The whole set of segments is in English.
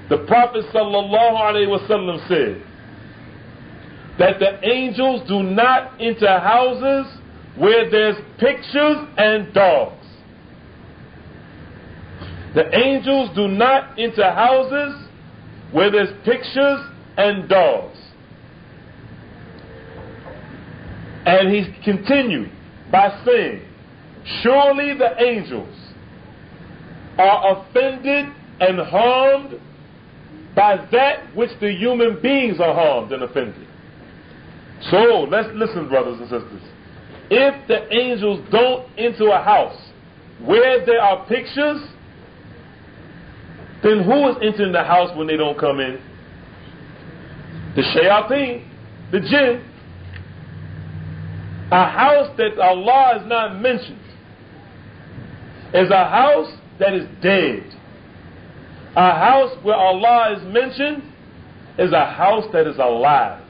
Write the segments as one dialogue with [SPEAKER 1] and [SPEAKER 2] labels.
[SPEAKER 1] The Prophet sallallahu alaihi wasallam said that the angels do not enter houses where there's pictures and dogs. The angels do not enter houses where there's pictures and dogs. And he continued by saying, surely the angels are offended and harmed by that which the human beings are harmed and offended. So let's listen, brothers and sisters. If the angels don't enter a house where there are pictures, then who is entering the house when they don't come in? The shayateen, the jinn. A house that Allah has not mentioned is a house that is dead. A house where Allah is mentioned is a house that is alive.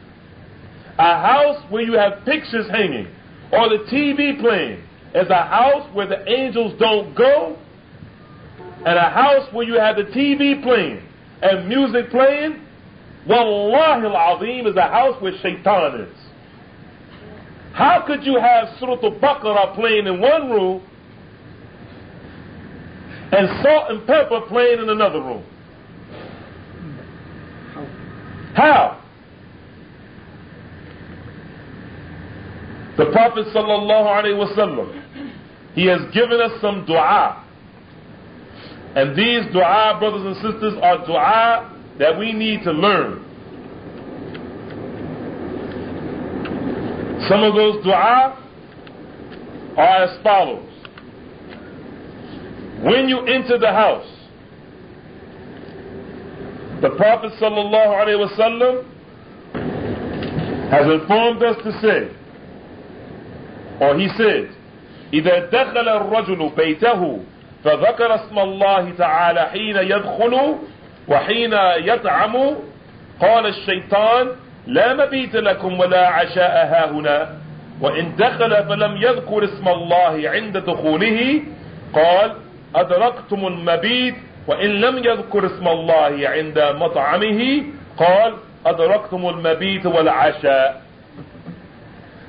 [SPEAKER 1] A house where you have pictures hanging or the TV playing is a house where the angels don't go. And a house where you have the TV playing and music playing, wallahi al-azim, is a house where shaitan is. How could you have Surah Al-Baqarah playing in one room and Salt and Pepper playing in another room? How? The Prophet sallallahu alaihi wasallam, he has given us some dua. And these dua, brothers and sisters, are dua that we need to learn. Some of those dua are as follows. When you enter the house, the Prophet sallallahu alaihi wasallam has informed us to say, or he said, إذا دخل الرجل بيته فذكر اسم الله تعالى حين يدخل وحين يطعم قال الشيطان لا مبيت لكم ولا عشاء هاهنا وإن دخل فلم يذكر اسم الله عند دخوله قال أدركتم المبيت وإن لم يذكر اسم الله عند مطعمه قال أدركتم المبيت والعشاء.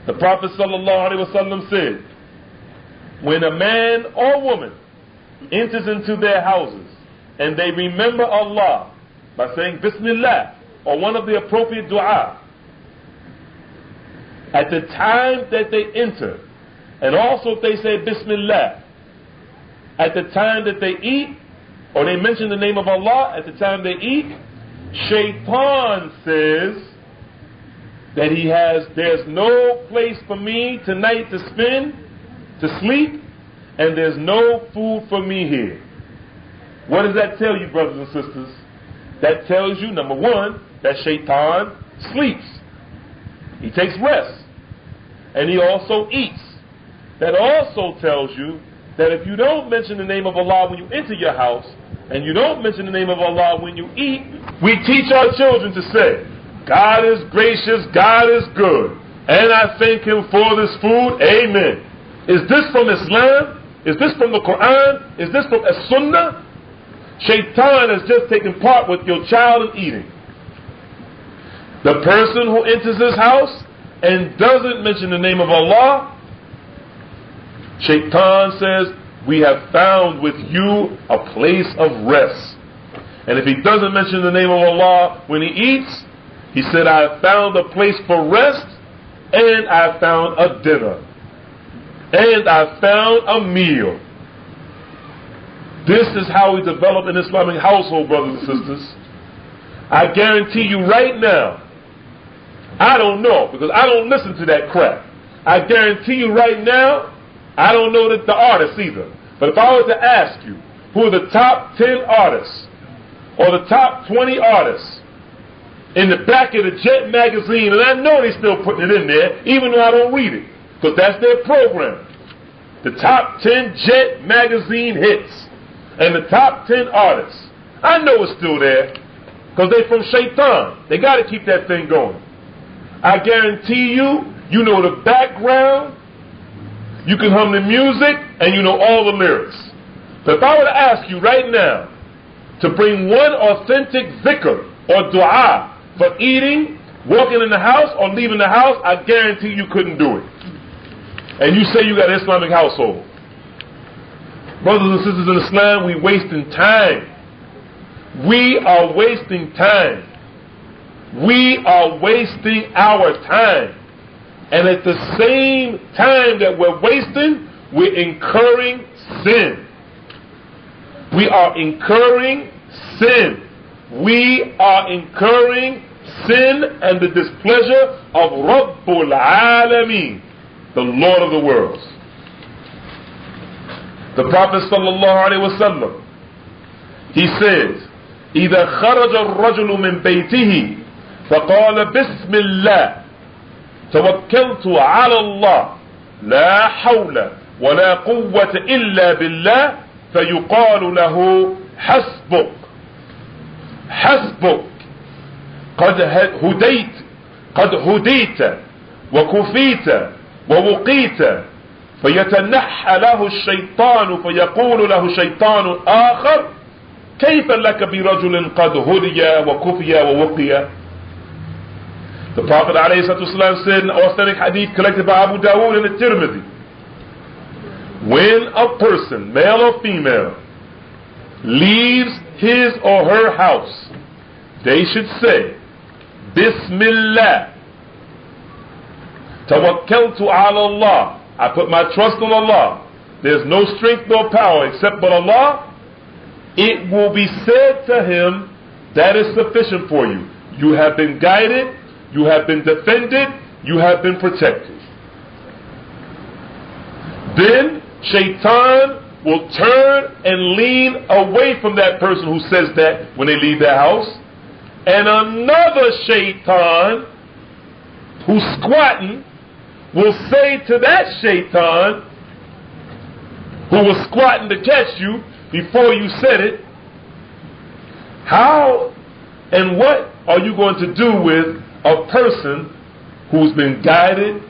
[SPEAKER 1] The Prophet sallallahu alaihi wasallam said, when a man or woman enters into their houses and they remember Allah by saying Bismillah or one of the appropriate dua, at the time that they enter, and also if they say Bismillah, at the time that they eat, or they mention the name of Allah at the time they eat, Shaitan says that there's no place for me tonight to spend, to sleep, and there's no food for me here. What does that tell you, brothers and sisters? That tells you, number one, that Shaitan sleeps. He takes rest. And he also eats. That also tells you that if you don't mention the name of Allah when you enter your house, and you don't mention the name of Allah when you eat, we teach our children to say, God is gracious, God is good, and I thank Him for this food, amen. Is this from Islam? Is this from the Qur'an? Is this from As-Sunnah? Shaitan has just taken part with your child in eating. The person who enters his house and doesn't mention the name of Allah, Shaitan says, we have found with you a place of rest. And if he doesn't mention the name of Allah when he eats, he said, I have found a place for rest, and I have found a dinner, and I found a meal. This is how we develop an Islamic household, brothers and sisters. I guarantee you right now, I don't know, because I don't listen to that crap. I guarantee you right now, I don't know the artists either. But if I was to ask you, who are the top 10 artists, or the top 20 artists, in the back of the Jet magazine, and I know they're still putting it in there, even though I don't read it, because that's their program. The top 10 Jet magazine hits, and the top 10 artists. I know it's still there, because they're from Shaitan. They got to keep that thing going. I guarantee you, you know the background, you can hum the music, and you know all the lyrics. But if I were to ask you right now, to bring one authentic zikr or dua for eating, walking in the house, or leaving the house, I guarantee you couldn't do it. And you say you got an Islamic household. Brothers and sisters in Islam, we wasting time. We are wasting time. We are wasting our time. And at the same time that we're wasting, we're incurring sin. We are incurring sin. We are incurring sin and the displeasure of Rabbul Alameen, the Lord of the worlds. The Prophet sallallahu alaihi wasallam, he says, إذا خرج الرجل من بيته فقال بسم الله توكلت على الله لا حول ولا قوة إلا بالله فيقال له حسبك حسبك قد هديت وكفيت ووقيت فيتنحى له الشيطان فيقول له شيطان آخر كيف لك برجل قد هدي وكفي ووقي. The Prophet ﷺ said in authentic hadith collected by Abu Dawud and the Tirmidhi, when a person, male or female, leaves his or her house, they should say, Bismillah, Tawakkaltu ala Allah, I put my trust on Allah. There's no strength nor power except but Allah. It will be said to him, that is sufficient for you. You have been guided, you have been defended, you have been protected. Then Shaitan will turn and lean away from that person who says that when they leave their house. And another Shaitan who's squatting will say to that Shaitan who was squatting to catch you before you said it, how and what are you going to do with a person who's been guided,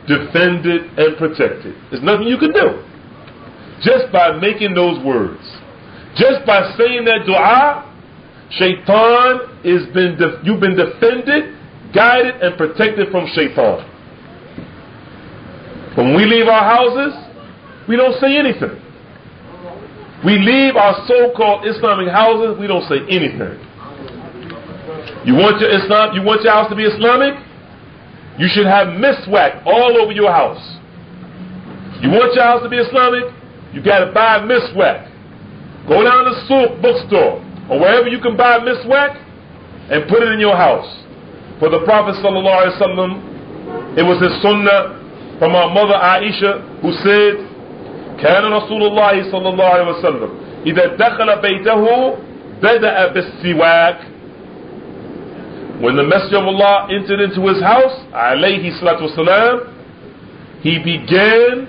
[SPEAKER 1] defended, and protected? There's nothing you can do. Just by making those words, just by saying that dua, Shaitan you've been defended, guided, and protected from Shaitan. When we leave our houses, we don't say anything. We leave our so-called Islamic houses, we don't say anything. You want your house to be Islamic? You should have miswak all over your house. You want your house to be Islamic? You got to buy miswak. Go down to the souk bookstore or wherever you can buy miswak and put it in your house. For the Prophet sallallahu alaihi wasallam, it was his sunnah from our mother Aisha, who said, كان رسول الله صلى الله عليه وسلم إذا دخل بيته بدأ بالسواك. When the Messenger of Allah entered into his house, alayhi salatu wasalam, he began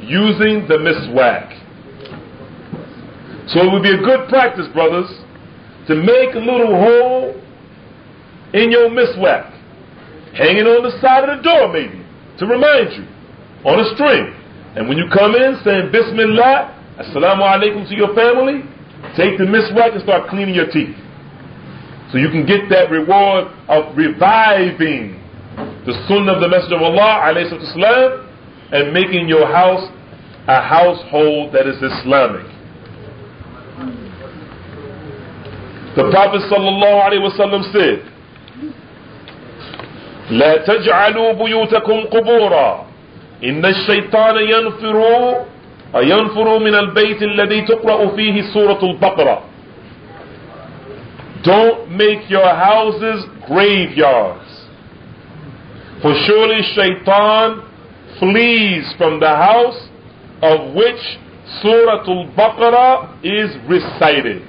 [SPEAKER 1] using the miswak. So it would be a good practice, brothers, to make a little hole in your miswak, hanging on the side of the door maybe, to remind you, on a string. And when you come in saying Bismillah, Assalamu alaikum to your family, take the miswak and start cleaning your teeth. So you can get that reward of reviving the sunnah of the Messenger of Allah alayhi salatu, and making your house a household that is Islamic. The Prophet sallallahu alaihi wasallam said, لا تجعلوا بيوتكم قبورا إن الشيطان ينفر من البيت الذي تقرأ فيه سورة البقرة. Don't make your houses graveyards, for surely Shaitan flees from the house of which Surah Al-Baqarah is recited.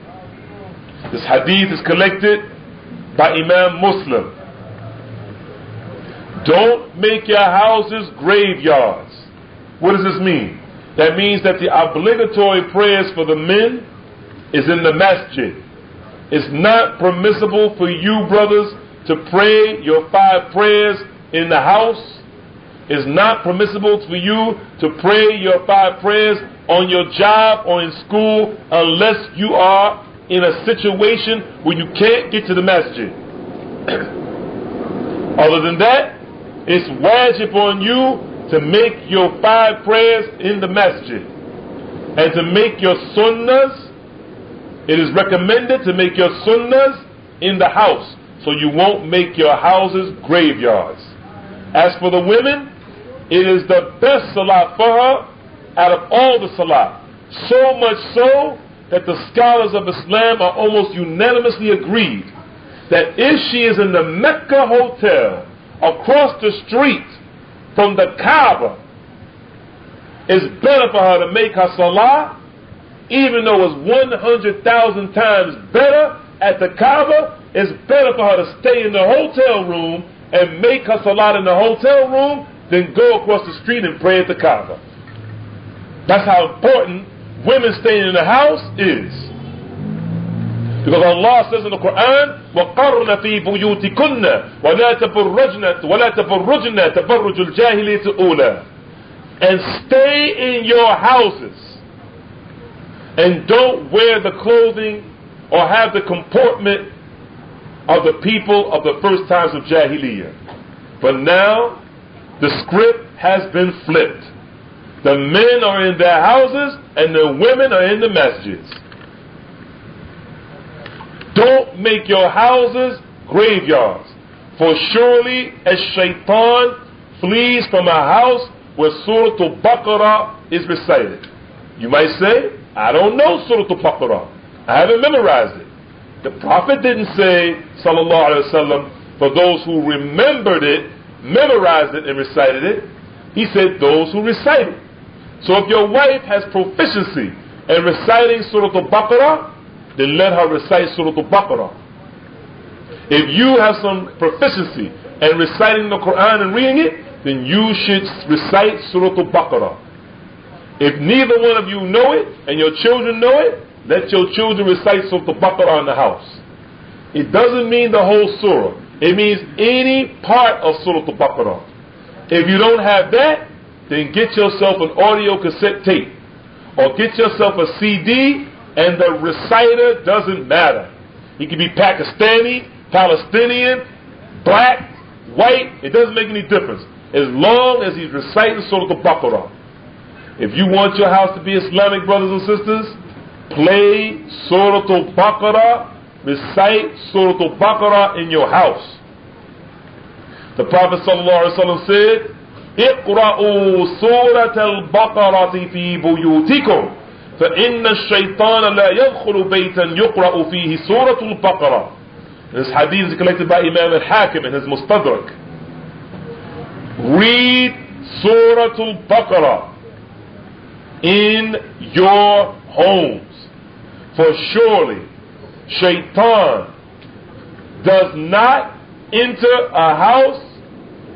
[SPEAKER 1] This hadith is collected by Imam Muslim. Don't make your houses graveyards. What does this mean? That means that the obligatory prayers for the men is in the masjid. It's not permissible for you brothers to pray your 5 prayers in the house. It's not permissible for you to pray your 5 prayers on your job or in school unless you are in a situation where you can't get to the masjid. Other than that, it's wajib on you to make your 5 prayers in the masjid. And to make your sunnahs, it is recommended to make your sunnahs in the house, so you won't make your houses graveyards. As for the women, it is the best salah for her out of all the salah. So much so that the scholars of Islam are almost unanimously agreed that if she is in the Mecca hotel across the street from the Kaaba, it's better for her to make her salah, even though it's 100,000 times better at the Kaaba. It's better for her to stay in the hotel room and make her salat in the hotel room than go across the street and pray at the Kaaba. That's how important women staying in the house is. Because Allah says in the Qur'an, وَقَرْنَ فِي بُيُوتِكُنَّ وَلَا تَبَرُّجْنَ تَبَرُّجُ الْجَاهِلِيَّةِ الْأُولَى. And stay in your houses and don't wear the clothing or have the comportment of the people of the first times of Jahiliyyah. But now the script has been flipped. The men are in their houses and the women are in the masjids. Don't make your houses graveyards, for surely as shaitan flees from a house where Surah Al-Baqarah is recited. You might say, I don't know Surah Al-Baqarah. I haven't memorized it. The Prophet didn't say, sallallahu alaihi wasallam, for those who remembered it, memorized it and recited it. He said those who recite it. So if your wife has proficiency in reciting Surah Al-Baqarah, then let her recite Surah Al-Baqarah. If you have some proficiency in reciting the Qur'an and reading it, then you should recite Surah Al-Baqarah. If neither one of you know it and your children know it, let your children recite Surah Al-Baqarah in the house. It doesn't mean the whole surah. It means any part of Surah Al-Baqarah. If you don't have that, then get yourself an audio cassette tape or get yourself a CD, and the reciter doesn't matter. He can be Pakistani, Palestinian, black, white, it doesn't make any difference as long as he's reciting Surah Al-Baqarah. If you want your house to be Islamic, brothers and sisters, play Surah Al-Baqarah, recite Surah Al-Baqarah in your house. The Prophet ﷺ said, اقرأوا سورة البقرة في بيوتكم فإن الشيطان لا يدخل بيتا يقرأ فيه سورة البقرة. This hadith is collected by Imam al-Hakim in his Mustadrak. Read Surah Al-Baqarah in your homes, for surely Shaitan does not enter a house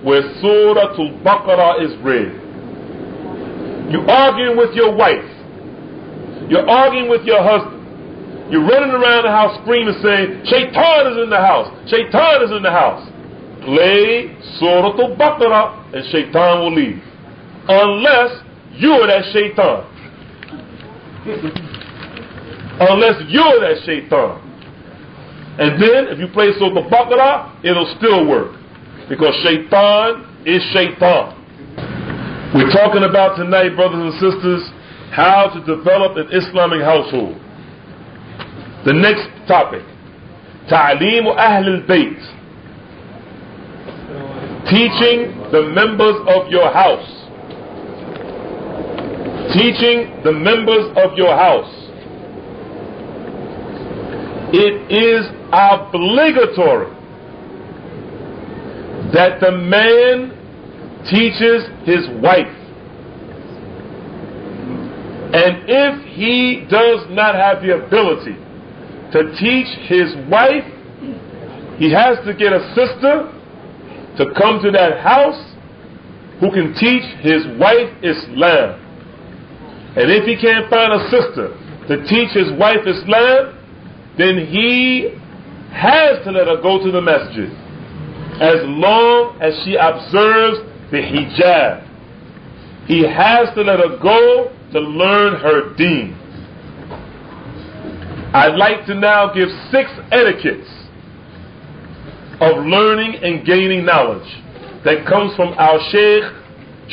[SPEAKER 1] where Surah Al-Baqarah is read. You're arguing with your wife, you're arguing with your husband, you're running around the house screaming, saying, Shaitan is in the house, Shaitan is in the house. Play Surah Al-Baqarah and Shaitan will leave. Unless you're that Shaitan. Unless you're that Shaitan. And then if you play Surah Al-Baqarah, it'll still work. Because Shaitan is Shaitan. We're talking about tonight, brothers and sisters, how to develop an Islamic household. The next topic, Ta'aleem Ahl al-Bayt. Teaching the members of your house. Teaching the members of your house. It is obligatory that the man teaches his wife. And if he does not have the ability to teach his wife, he has to get a sister to come to that house who can teach his wife Islam. And if he can't find a sister to teach his wife Islam, then he has to let her go to the masjid, as long as she observes the hijab. He has to let her go to learn her deen. I'd like to now give 6 etiquettes of learning and gaining knowledge that comes from our Shaykh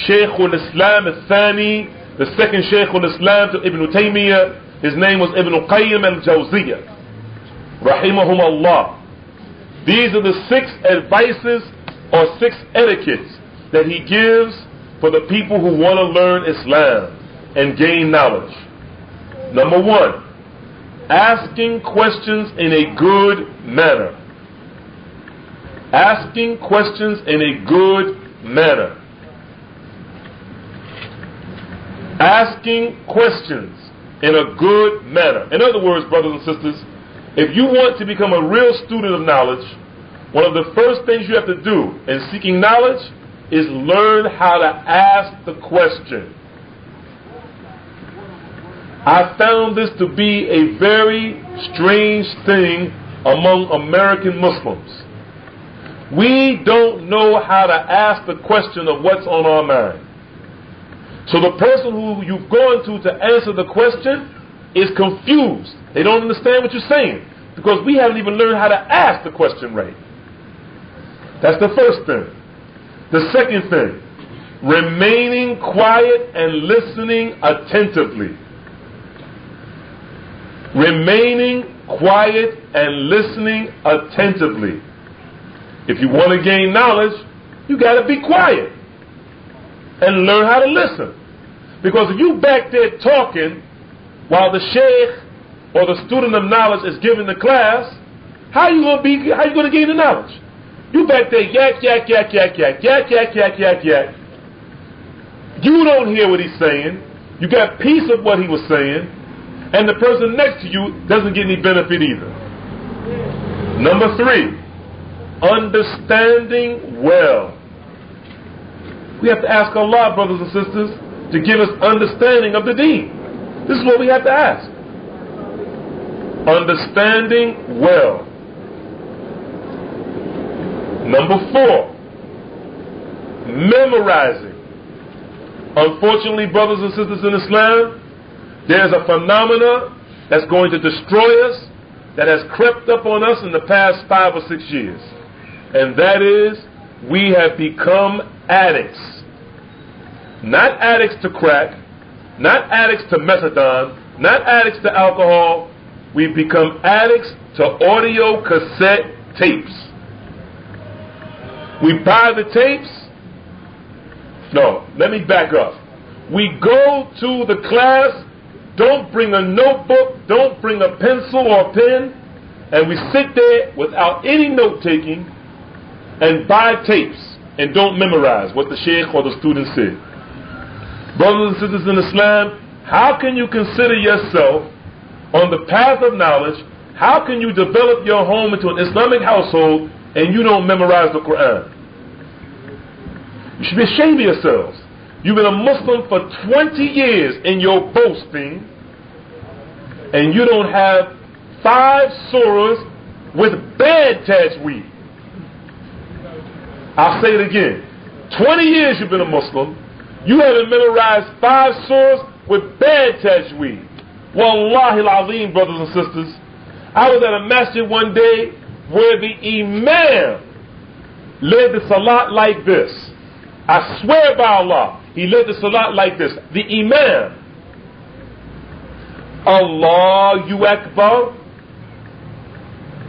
[SPEAKER 1] al-Islam al-Thani, the second Shaykh al-Islam to Ibn Taymiyyah. His name was Ibn Qayyim al-Jawziyyah, rahimahum Allah. These are the 6 advices or 6 etiquettes that he gives for the people who want to learn Islam and gain knowledge. Number 1, asking questions in a good manner. Asking questions in a good manner. Asking questions in a good manner. In other words, brothers and sisters, if you want to become a real student of knowledge, one of the first things you have to do in seeking knowledge is learn how to ask the question. I found this to be a very strange thing among American Muslims. We don't know how to ask the question of what's on our mind. So the person who you've gone to answer the question is confused. They don't understand what you're saying because we haven't even learned how to ask the question right. That's the first thing. The second thing, remaining quiet and listening attentively. Remaining quiet and listening attentively. If you want to gain knowledge, you got to be quiet and learn how to listen. Because if you back there talking while the sheikh or the student of knowledge is giving the class, how you going to gain the knowledge? You back there yak, yak, yak, yak, yak, yak, yak, yak, yak, yak. You don't hear what he's saying. You got a piece of what he was saying, and the person next to you doesn't get any benefit either. Number 3, understanding well. We have to ask Allah, brothers and sisters, to give us understanding of the deen. This is what we have to ask. Understanding well. Number 4, memorizing. Unfortunately, brothers and sisters in Islam, there's a phenomena that's going to destroy us that has crept up on us in the past 5 or 6 years. And that is, we have become addicts. Not addicts to crack, not addicts to methadone, not addicts to alcohol. We've become addicts to audio cassette tapes. We buy the tapes. No, let me back up. We go to the class, don't bring a notebook, don't bring a pencil or a pen, and we sit there without any note taking and buy tapes and don't memorize what the sheikh or the student said. Brothers and sisters in Islam, how can you consider yourself on the path of knowledge? How can you develop your home into an Islamic household and you don't memorize the Qur'an? You should be ashamed of yourselves. You've been a Muslim for 20 years and you're boasting, and you don't have 5 surahs with bad tajweed. I'll say it again. 20 years you've been a Muslim, you haven't memorized 5 surahs with bad tajweed. Wallahi al-azim, brothers and sisters, I was at a masjid one day where the imam led the salat like this. I swear by Allah, he led the salat like this. The imam, Allahu Akbar.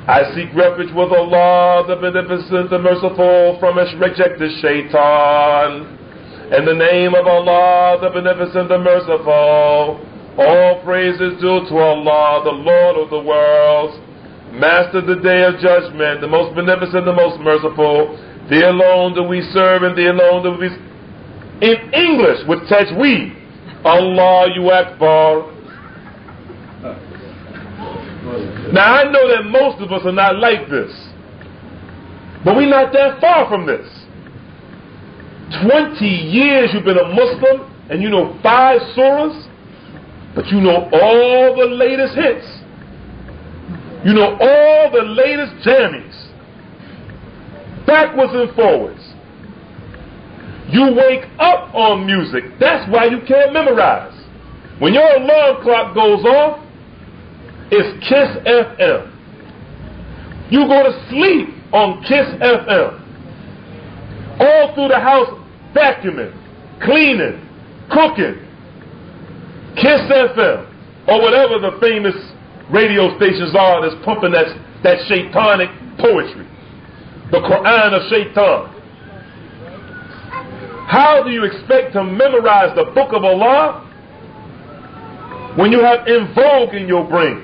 [SPEAKER 1] I seek refuge with Allah, the Beneficent, the Merciful, from his rejected shaitan. In the name of Allah, the Beneficent, the Merciful. All praise is due to Allah, the Lord of the worlds, Master of the Day of Judgment, the most beneficent, the most merciful. Thee alone do we serve, and Thee alone do we... In English, with tajweed, Allahu Akbar. Now I know that most of us are not like this, but we're not that far from this. 20 years you've been a Muslim, and you know 5 surahs, but you know all the latest hits. You know all the latest jammies, backwards and forwards. You wake up on music. That's why you can't memorize. When your alarm clock goes off is Kiss FM. You go to sleep on Kiss FM. All through the house, vacuuming, cleaning, cooking. Kiss FM, or whatever the famous radio stations are that's pumping that shaitanic poetry. The Qur'an of shaitan. How do you expect to memorize the book of Allah when you have in vogue in your brain?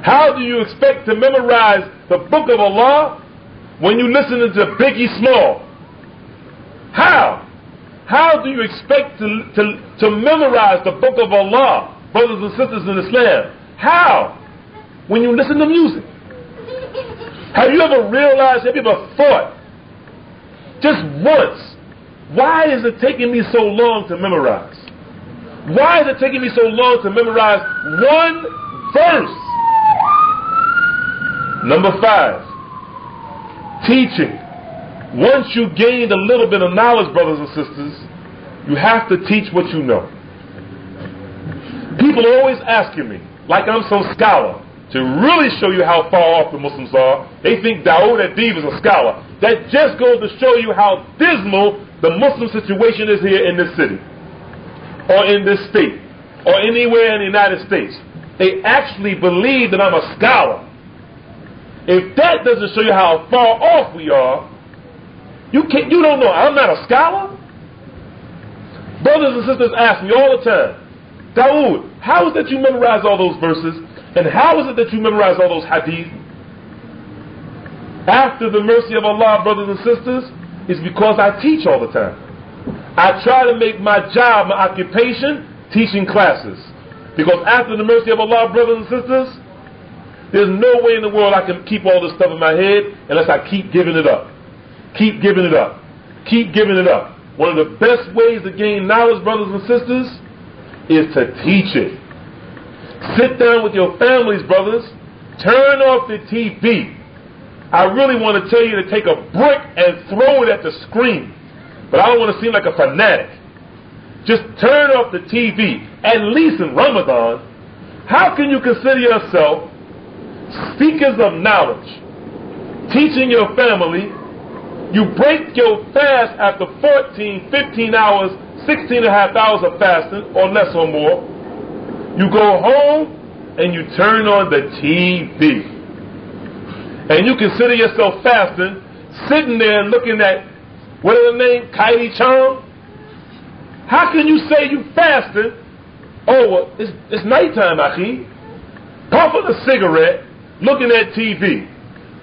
[SPEAKER 1] How do you expect to memorize the book of Allah when you listen to Biggie Small? How? How do you expect to memorize the book of Allah, brothers and sisters in Islam? How? When you listen to music. Have you ever realized, have you ever thought, just once, why is it taking me so long to memorize? Why is it taking me so long to memorize one verse? Number 5, teaching. Once you gained a little bit of knowledge, brothers and sisters, you have to teach what you know. People are always asking me, like I'm some scholar, to really show you how far off the Muslims are. They think Dawud Adib is a scholar. That just goes to show you how dismal the Muslim situation is here in this city, or in this state, or anywhere in the United States. They actually believe that I'm a scholar. If that doesn't show you how far off we are, you don't know. I'm not a scholar. Brothers and sisters ask me all the time, Dawud, how is it that you memorize all those verses? And how is it that you memorize all those hadith? After the mercy of Allah, brothers and sisters, is because I teach all the time. I try to make my job, my occupation, teaching classes. Because after the mercy of Allah, brothers and sisters, there's no way in the world I can keep all this stuff in my head unless I keep giving it up. Keep giving it up. Keep giving it up. One of the best ways to gain knowledge, brothers and sisters, is to teach it. Sit down with your families, brothers. Turn off the TV. I really want to tell you to take a brick and throw it at the screen. But I don't want to seem like a fanatic. Just turn off the TV, at least in Ramadan. How can you consider yourself seekers of knowledge, teaching your family? You break your fast after 14, 15 hours, 16 and a half hours of fasting, or less or more. You go home and you turn on the TV. And you consider yourself fasting, sitting there looking at, what is her name, Kylie Chong? How can you say you fasting? Oh, well, it's nighttime, Akhi. Puffing a cigarette, looking at TV.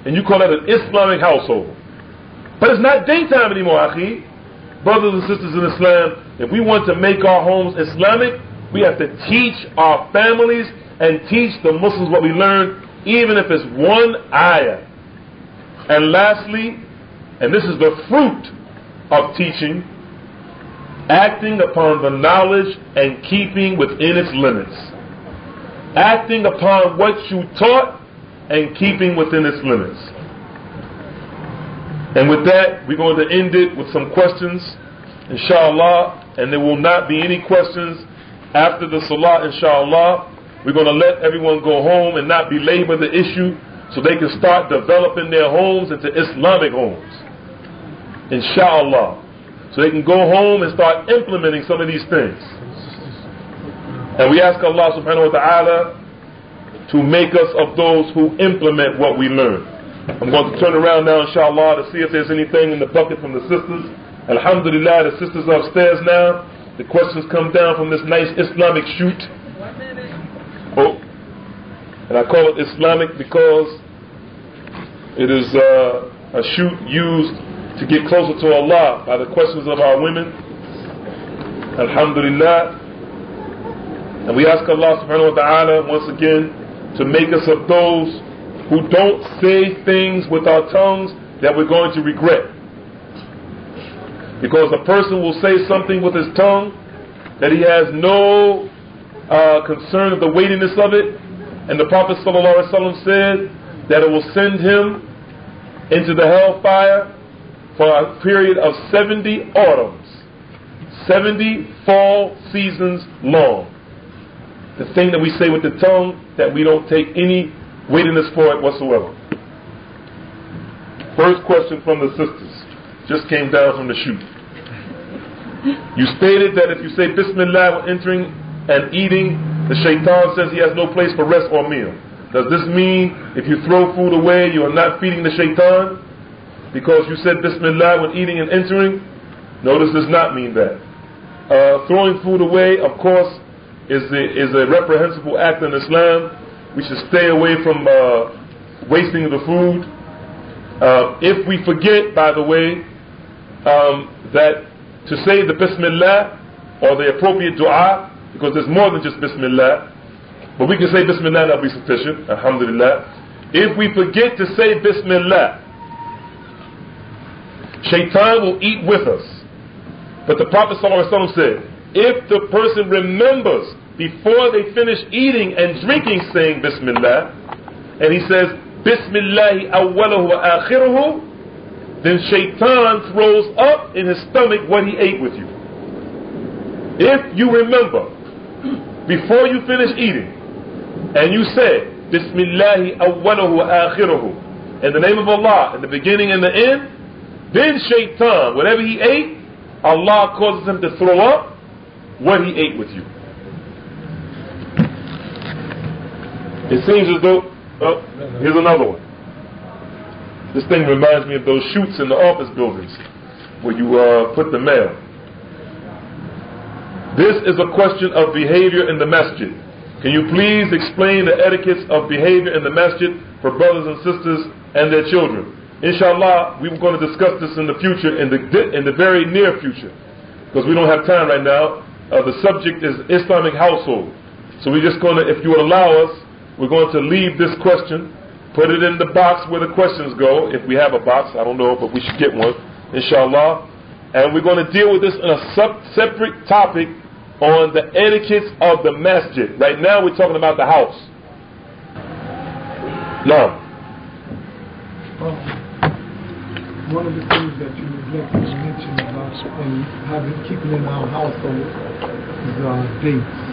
[SPEAKER 1] And you call that an Islamic household. But it's not daytime anymore, Akhi. Brothers and sisters in Islam, if we want to make our homes Islamic, we have to teach our families and teach the Muslims what we learn, even if it's one ayah. And lastly, and this is the fruit of teaching, acting upon the knowledge and keeping within its limits. Acting upon what you taught and keeping within its limits. And with that, we're going to end it with some questions, inshallah, and there will not be any questions after the salah, inshallah. We're going to let everyone go home and not belabor the issue so they can start developing their homes into Islamic homes, inshallah. So they can go home and start implementing some of these things. And we ask Allah subhanahu wa ta'ala to make us of those who implement what we learn. I'm going to turn around now, inshallah, to see if there's anything in the bucket from the sisters. Alhamdulillah, the sisters are upstairs now. The questions come down from this nice Islamic chute. Oh, and I call it Islamic because it is a chute used to get closer to Allah by the questions of our women. Alhamdulillah. And we ask Allah subhanahu wa ta'ala once again to make us of those who don't say things with our tongues that we're going to regret. Because a person will say something with his tongue that he has no concern of the weightiness of it, and the Prophet ﷺ said that it will send him into the hellfire for a period of 70 autumns, 70 fall seasons long. the thing that we say with the tongue, that we don't take any weightiness for it whatsoever. First question from the sisters, just came down from the chute. You stated that if you say Bismillah when entering and eating, the shaitan says he has no place for rest or meal. Does this mean if you throw food away, you are not feeding the shaitan because you said Bismillah when eating and entering? No, this does not mean that. Throwing food away, of course, is a reprehensible act in Islam. We should stay away from wasting the food. If we forget, by the way, that to say the Bismillah or the appropriate dua, because there's more than just Bismillah, but we can say Bismillah and that'll be sufficient, alhamdulillah. If we forget to say Bismillah, shaitan will eat with us. But the Prophet ﷺ said, if the person remembers before they finish eating and drinking saying Bismillah, and he says Bismillahi awwalahu wa akhiruhu, then shaitan throws up in his stomach what he ate with you. If you remember before you finish eating and you say Bismillahi awwalahu wa akhiruhu, in the name of Allah, in the beginning and the end, then shaitan, whatever he ate, Allah causes him to throw up what he ate with you. It seems as though, here's another one. This thing reminds me of those chutes in the office buildings where you put the mail. This is a question of behavior in the masjid. Can you please explain the etiquettes of behavior in the masjid for brothers and sisters and their children? Inshallah, we're going to discuss this in the future, in the very near future, because we don't have time right now. The subject is Islamic household. So we're just going to, if you would allow us, we're going to leave this question, put it in the box where the questions go, if we have a box, I don't know, but we should get one, inshallah. And we're going to deal with this in a separate topic on the etiquettes of the masjid. Right now we're talking about the house. Now,
[SPEAKER 2] one of the things that you neglected to mention about and having keeping in our household is dates.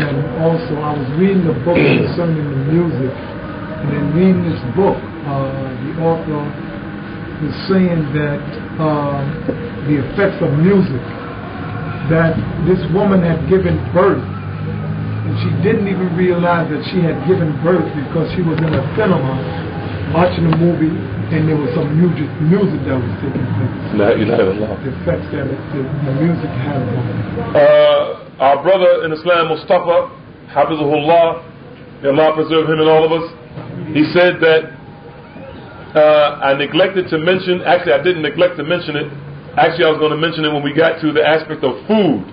[SPEAKER 2] And also, I was reading a book concerning the music, and in reading this book, the author was saying that the effects of music, that this woman had given birth, and she didn't even realize that she had given birth because she was in a cinema watching a movie, and there was some music that was taking place.
[SPEAKER 1] La ilaha illallah.
[SPEAKER 2] The effects that the music had on.
[SPEAKER 1] Our brother in Islam, Mustafa, Hafizahullah, may Allah preserve him and all of us, he said that I neglected to mention, actually I didn't neglect to mention it, actually I was going to mention it when we got to the aspect of food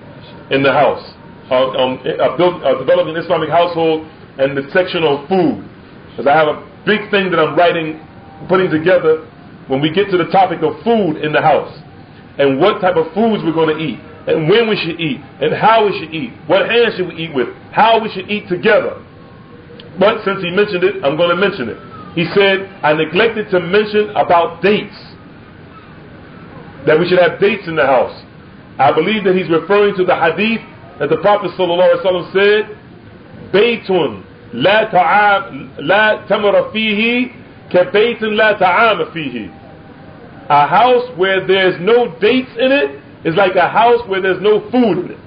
[SPEAKER 1] in the house, developing an Islamic household and the section on food, because I have a big thing that I'm putting together when we get to the topic of food in the house, and what type of foods we're going to eat, and when we should eat, and how we should eat, what hands should we eat with, how we should eat together. But since he mentioned it, I'm going to mention it. He said, I neglected to mention about dates, that we should have dates in the house. I believe that he's referring to the hadith that the Prophet ﷺ said, Baytun la tamara fihi ka baytun la ta'ama fihi. A house where there's no dates in it is like a house where there's no food in it.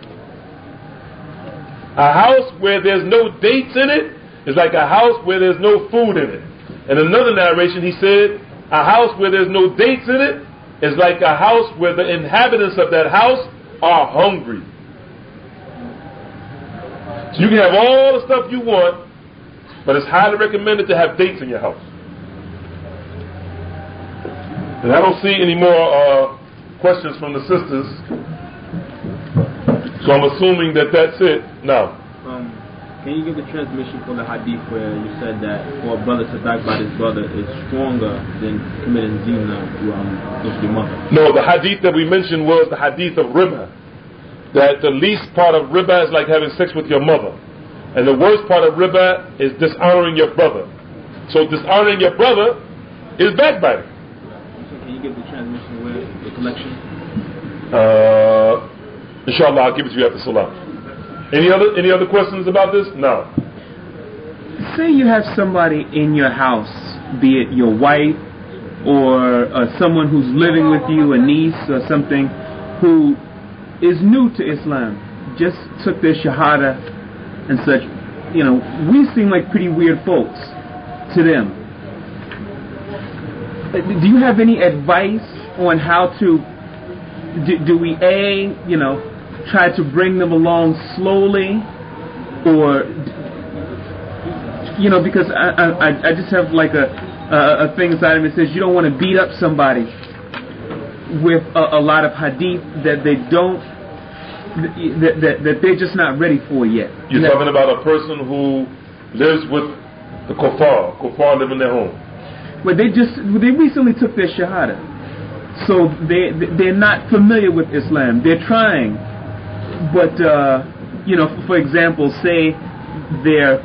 [SPEAKER 1] A house where there's no dates in it is like a house where there's no food in it. In another narration he said, a house where there's no dates in it is like a house where the inhabitants of that house are hungry. So you can have all the stuff you want, but it's highly recommended to have dates in your house. And I don't see any more questions from the sisters, so I'm assuming that that's it now.
[SPEAKER 3] Can you give the transmission for the hadith where you said that for a brother to backbite his brother is stronger than committing zina with your mother?
[SPEAKER 1] No, the hadith that we mentioned was the hadith of riba, that the least part of riba is like having sex with your mother, and the worst part of riba is dishonoring your brother. So dishonoring your brother is backbiting.
[SPEAKER 3] So can you give the transmission where the collection?
[SPEAKER 1] Inshallah, I'll give it to you after salah. Any other questions about this? No.
[SPEAKER 4] Say you have somebody in your house, be it your wife or someone who's living with you, a niece or something, who is new to Islam, just took their shahada and such. You know, we seem like pretty weird folks to them. Do you have any advice on how to, do we try to bring them along slowly, or, because I just have like a thing inside of me that says you don't want to beat up somebody with a lot of hadith that they don't, that they're just not ready for yet.
[SPEAKER 1] You're talking about a person who lives with the kuffar live in their home.
[SPEAKER 4] But they recently took their shahada, so they're not familiar with Islam. They're trying, but for example, say they're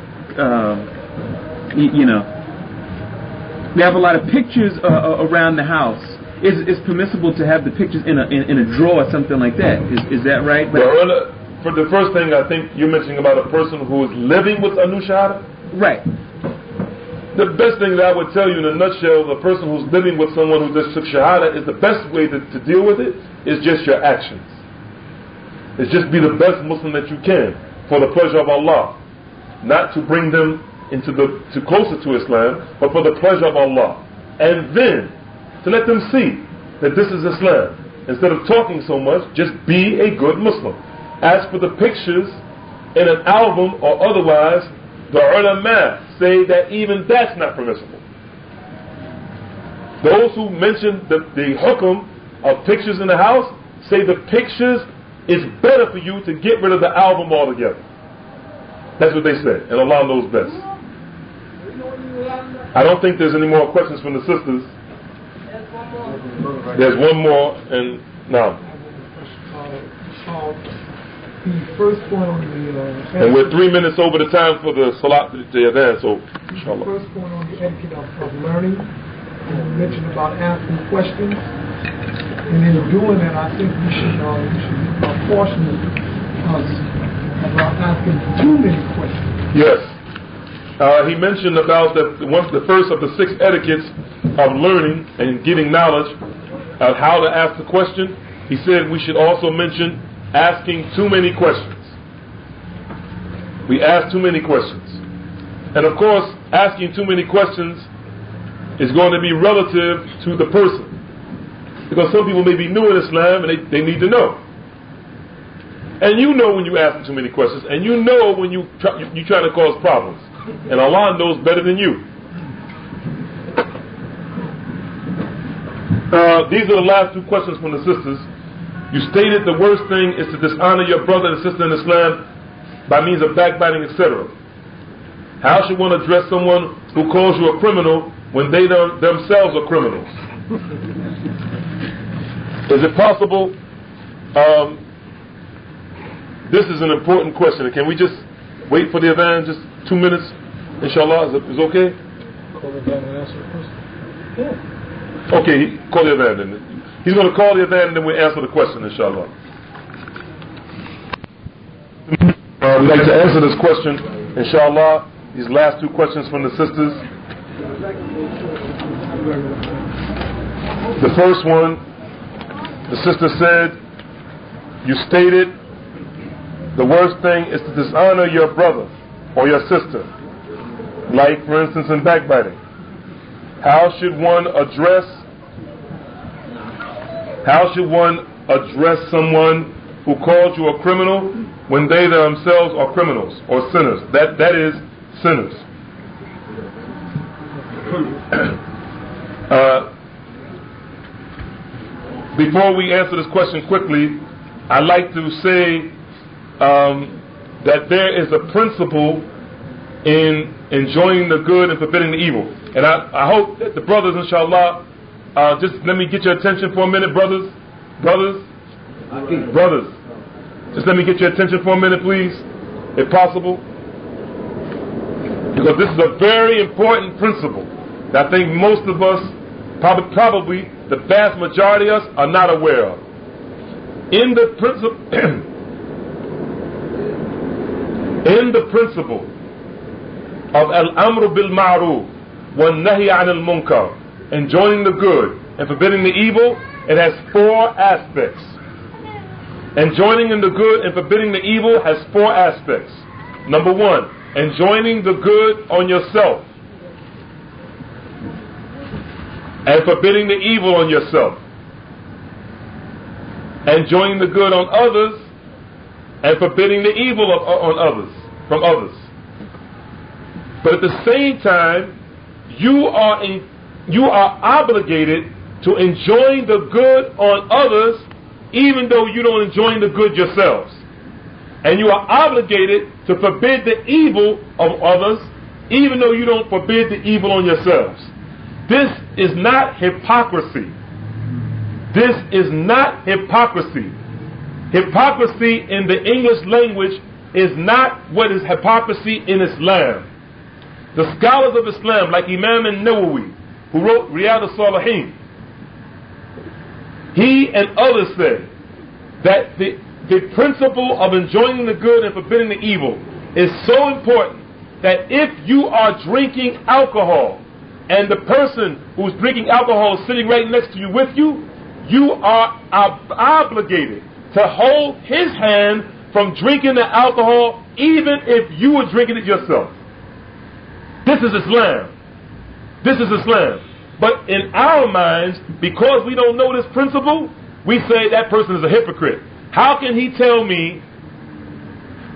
[SPEAKER 4] they have a lot of pictures around the house. It's permissible to have the pictures in a drawer or something like that. Is that right? But
[SPEAKER 1] well, for the first thing, I think you're mentioning about a person who is living with a new shahada.
[SPEAKER 4] Right.
[SPEAKER 1] The best thing that I would tell you in a nutshell, the person who's living with someone who just took shahada, is the best way to deal with it is just your actions. It's just be the best Muslim that you can for the pleasure of Allah, not to bring them to closer to Islam, but for the pleasure of Allah, and then to let them see that this is Islam. Instead of talking so much, just be a good Muslim. As for the pictures in an album or otherwise, the ulama say that even that's not permissible. Those who mention the hukum of pictures in the house say the pictures is better for you to get rid of the album altogether. That's what they say, and Allah knows best. I don't think there's any more questions from the sisters. There's one more, and now.
[SPEAKER 2] The first point on the
[SPEAKER 1] and we're 3 minutes over the time for the salat to advance, so inshallah.
[SPEAKER 2] The first point on the etiquette of learning, you mentioned about asking questions, and in doing that, I think we should caution us about asking too many questions.
[SPEAKER 1] Yes. He mentioned about the first of the 6 etiquettes of learning and getting knowledge of how to ask the question. He said we should also mention asking too many questions. We ask too many questions. And of course, asking too many questions is going to be relative to the person. Because some people may be new in Islam and they need to know. And you know when you ask them too many questions, and you know when you try to cause problems. And Allah knows better than you. These are the last 2 questions from the sisters. You stated the worst thing is to dishonor your brother and sister in Islam by means of backbiting, etc. How should one address someone who calls you a criminal when they themselves are criminals? Is it possible? This is an important question. Can we just wait for the adhan just 2 minutes? Inshallah, is it okay?
[SPEAKER 2] Call the adhan and answer the question. Yeah.
[SPEAKER 1] Okay, call the adhan then. He's going to call the adhan and then we'll answer the question, inshallah. We'd like to answer this question, inshallah. These last 2 questions from the sisters. The first one, the sister said, you stated the worst thing is to dishonor your brother or your sister, like for instance in backbiting. How should one address someone who calls you a criminal when they themselves are criminals or sinners? That is sinners. Before we answer this question quickly, I'd like to say that there is a principle in enjoying the good and forbidding the evil. And I hope that the brothers, inshallah, just let me get your attention for a minute, brothers. Just let me get your attention for a minute, please, if possible. Because this is a very important principle that I think most of us, probably the vast majority of us, are not aware of. In the principle, in the principle of al-amru bil ma'ruf wa nahy 'anil munkar, enjoining the good and forbidding the evil, it has 4 aspects. Enjoining in the good and forbidding the evil has 4 aspects. Number 1, enjoining the good on yourself and forbidding the evil on yourself. Enjoining the good on others and forbidding the evil on others, from others. But at the same time, you are obligated to enjoin the good on others, even though you don't enjoy the good yourselves. And you are obligated to forbid the evil of others, even though you don't forbid the evil on yourselves. This is not hypocrisy. This is not hypocrisy. Hypocrisy in the English language is not what is hypocrisy in Islam. The scholars of Islam, like Imam al-Nawawi, who wrote Riyadh al-Salihin, he and others say that the principle of enjoining the good and forbidding the evil is so important that if you are drinking alcohol and the person who's drinking alcohol is sitting right next to you with you, you are obligated to hold his hand from drinking the alcohol even if you were drinking it yourself. This is Islam. This is Islam. But in our minds, because we don't know this principle, we say that person is a hypocrite. How can he tell me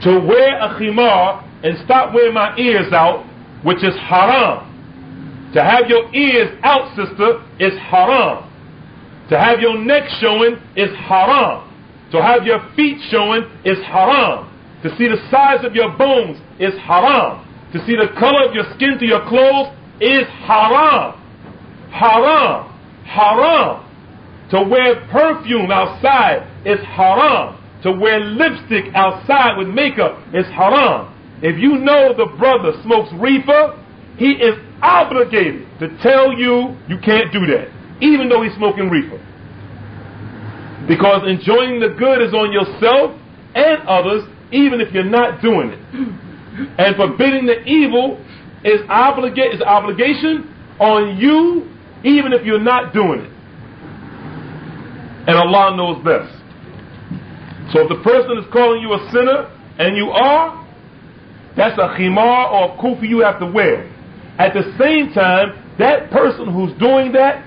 [SPEAKER 1] to wear a khimar and stop wearing my ears out, which is haram? To have your ears out, sister, is haram. To have your neck showing is haram. To have your feet showing is haram. To see the size of your bones is haram. To see the color of your skin to your clothes is haram. Haram. Haram. To wear perfume outside is haram. To wear lipstick outside with makeup is haram. If you know the brother smokes reefer, he is obligated to tell you you can't do that, even though he's smoking reefer. Because enjoying the good is on yourself and others, even if you're not doing it. And forbidding the evil is obligation on you, even if you're not doing it. And Allah knows best. So if the person is calling you a sinner, and you are, that's a khimar or a kufi you have to wear. At the same time, that person who's doing that,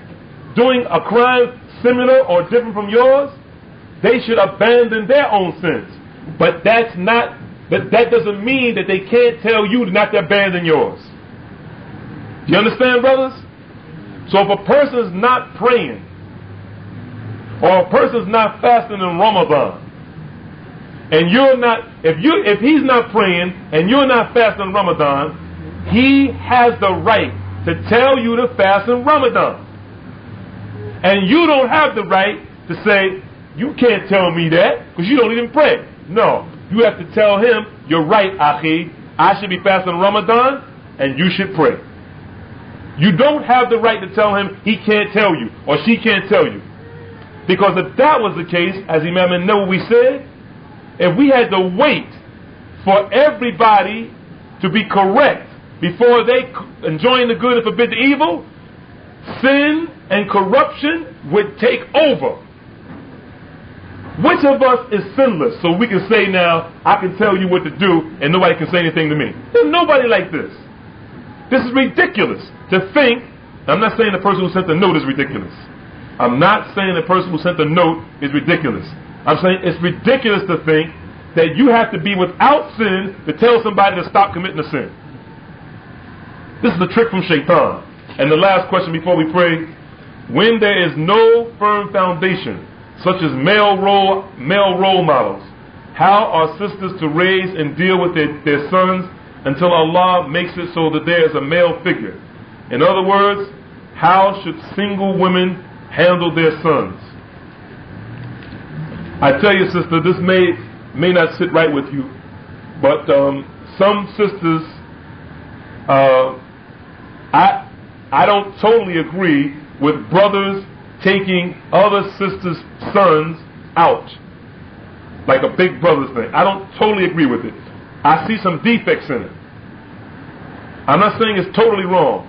[SPEAKER 1] doing a crime similar or different from yours, they should abandon their own sins. But that doesn't mean that they can't tell you not to abandon yours. Do you understand, brothers? So if a person is not praying, or a person is not fasting in Ramadan, and you're not, if he's not praying and you're not fasting in Ramadan, he has the right to tell you to fast in Ramadan. And you don't have the right to say, you can't tell me that because you don't even pray. No, you have to tell him, you're right, Akhi, I should be fasting in Ramadan and you should pray. You don't have the right to tell him he can't tell you or she can't tell you. Because if that was the case, as Imam al-Nawawi said, if we had to wait for everybody to be correct before they enjoin the good and forbid the evil, sin and corruption would take over. Which of us is sinless so we can say now, I can tell you what to do and nobody can say anything to me? There's nobody like this. This is ridiculous to think. I'm not saying the person who sent the note is ridiculous. I'm not saying the person who sent the note is ridiculous. I'm saying it's ridiculous to think that you have to be without sin to tell somebody to stop committing a sin. This is a trick from Shaitan. And the last question before we pray: when there is no firm foundation, such as male role models, how are sisters to raise and deal with their sons until Allah makes it so that there is a male figure? In other words, how should single women handle their sons? I tell you, sister, this may not sit right with you, but some sisters, I don't totally agree with brothers taking other sisters' sons out, like a big brother's thing. I don't totally agree with it. I see some defects in it. I'm not saying it's totally wrong.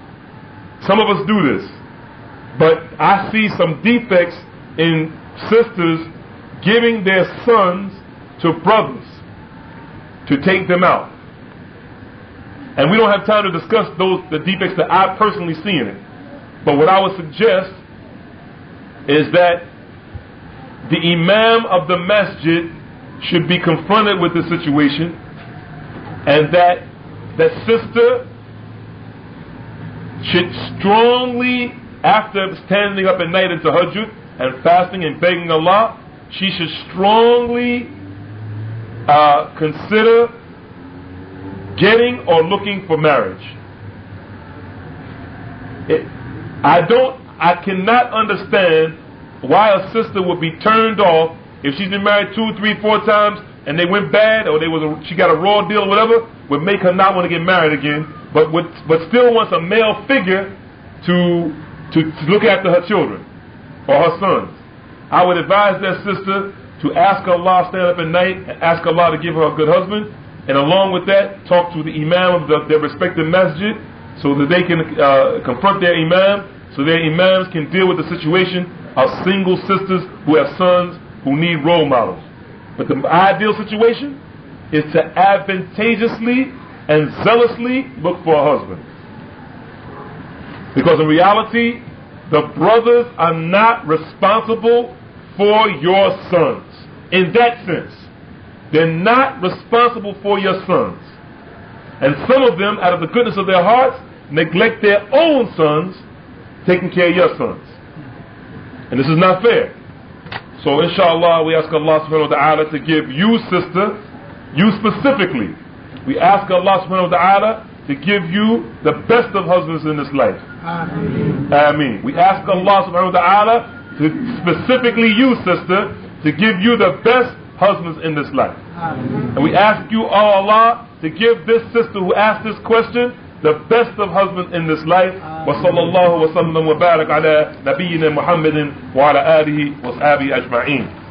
[SPEAKER 1] Some of us do this. But I see some defects in sisters giving their sons to brothers to take them out. And we don't have time to discuss the defects that I personally see in it. But what I would suggest is that the imam of the masjid should be confronted with the situation, and that the sister should strongly, after standing up at night into tahajjud and fasting and begging Allah, she should strongly consider getting or looking for marriage. I cannot understand why a sister would be turned off if she's been married 2, 3, 4 times and they went bad, or she got a raw deal or whatever, would make her not want to get married again, but still wants a male figure to look after her children or her sons. I would advise that sister to ask Allah, stand up at night and ask Allah to give her a good husband, and along with that, talk to the imam of their respective masjid so that they can confront their imam, so their imams can deal with the situation of single sisters who have sons who need role models. But the ideal situation is to advantageously and zealously look for a husband. Because in reality, the brothers are not responsible for your sons. In that sense, they're not responsible for your sons. And some of them, out of the goodness of their hearts, neglect their own sons, taking care of your sons. And this is not fair. So inshallah, we ask Allah subhanahu wa ta'ala to give you, sister, you specifically, we ask Allah subhanahu wa ta'ala to give you the best of husbands in this life. Ameen. Ameen. We ask Allah subhanahu wa ta'ala to specifically you, sister, to give you the best husbands in this life. Ameen. And we ask you, oh Allah, to give this sister who asked this question the best of husbands in this life. وصلى الله وسلم وبارك على نبينا محمد وعلى آله وصحبه أجمعين.